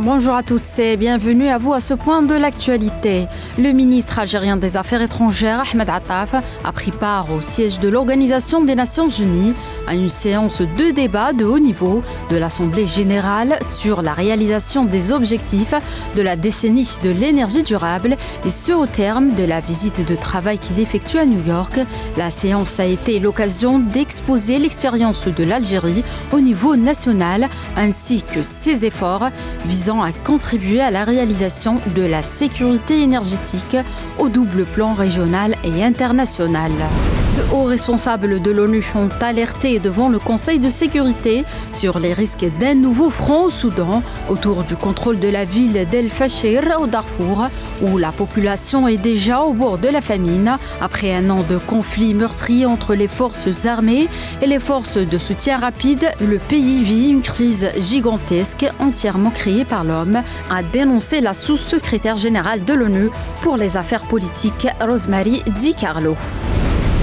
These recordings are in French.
Bonjour à tous et bienvenue à vous à ce point de l'actualité. Le ministre algérien des Affaires étrangères, Ahmed Attaf, a pris part au siège de l'Organisation des Nations Unies à une séance de débat de haut niveau de l'Assemblée générale sur la réalisation des objectifs de la décennie de l'énergie durable et ce au terme de la visite de travail qu'il effectue à New York. La séance a été l'occasion d'exposer l'expérience de l'Algérie au niveau national ainsi que ses efforts visant à contribuer à la réalisation de la sécurité énergétique au double plan régional et international. De hauts responsables de l'ONU ont alerté devant le Conseil de sécurité sur les risques d'un nouveau front au Soudan autour du contrôle de la ville d'El Fashir au Darfour, où la population est déjà au bord de la famine après un an de conflit meurtrier entre les forces armées et les forces de soutien rapide. Le pays vit une crise gigantesque entièrement créée par l'homme, a dénoncé la sous-secrétaire générale de l'ONU pour les affaires politiques, Rosemary DiCarlo.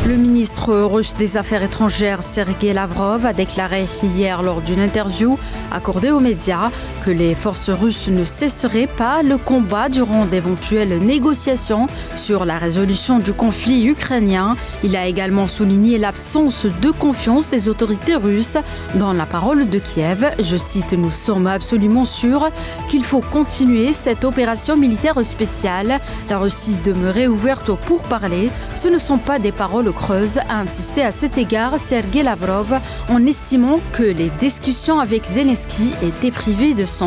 Le ministre russe des Affaires étrangères, Sergei Lavrov, a déclaré hier lors d'une interview accordée aux médias que les forces russes ne cesseraient pas le combat durant d'éventuelles négociations sur la résolution du conflit ukrainien. Il a également souligné l'absence de confiance des autorités russes dans la parole de Kiev. Je cite: « Nous sommes absolument sûrs qu'il faut continuer cette opération militaire spéciale. La Russie demeurait ouverte aux pourparlers. Ce ne sont pas des paroles creuses », a insisté à cet égard Sergei Lavrov en estimant que les discussions avec Zelensky étaient privées de sens.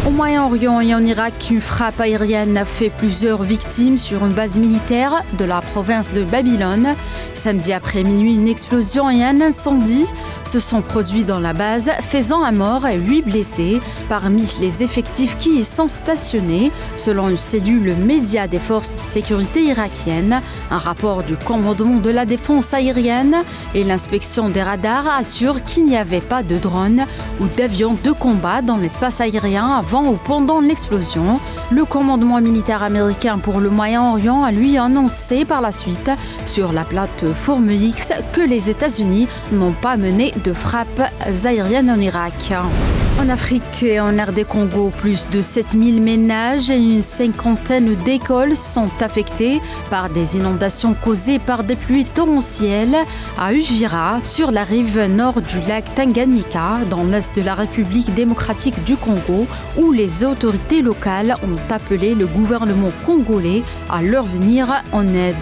Au Moyen-Orient et en Irak, une frappe aérienne a fait plusieurs victimes sur une base militaire de la province de Babylone. Samedi après minuit, une explosion et un incendie se sont produits dans la base, faisant un mort et 8 blessés parmi les effectifs qui y sont stationnés, selon une cellule média des forces de sécurité irakiennes. Un rapport du commandement de la défense aérienne et l'inspection des radars assurent qu'il n'y avait pas de drones ou d'avions de combat dans l'espace aérien avant ou pendant l'explosion. Le commandement militaire américain pour le Moyen-Orient a lui annoncé par la suite sur la plateforme X que les États-Unis n'ont pas mené de frappes aériennes en Irak. En Afrique et en RD Congo, plus de 7000 ménages et une cinquantaine d'écoles sont affectés par des inondations causées par des pluies torrentielles à Uvira, sur la rive nord du lac Tanganyika, dans l'est de la République démocratique du Congo, où les autorités locales ont appelé le gouvernement congolais à leur venir en aide.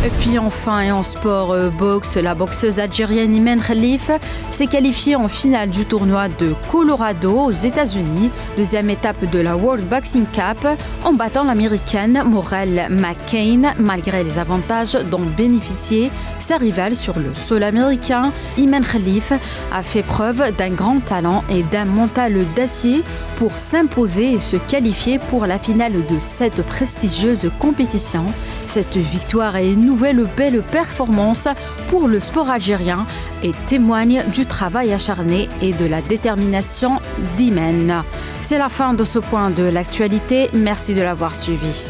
Et puis enfin, et en sport boxe, la boxeuse algérienne Imen Khalif s'est qualifiée en finale du tournoi de Colorado aux États-Unis, deuxième étape de la World Boxing Cup, en battant l'américaine Morel McCain malgré les avantages dont bénéficiait sa rivale sur le sol américain. Imen Khalif a fait preuve d'un grand talent et d'un mental d'acier pour s'imposer et se qualifier pour la finale de cette prestigieuse compétition. Cette victoire est une nouvelle belle performance pour le sport algérien et témoigne du travail acharné et de la détermination d'Imen. C'est la fin de ce point de l'actualité. Merci de l'avoir suivi.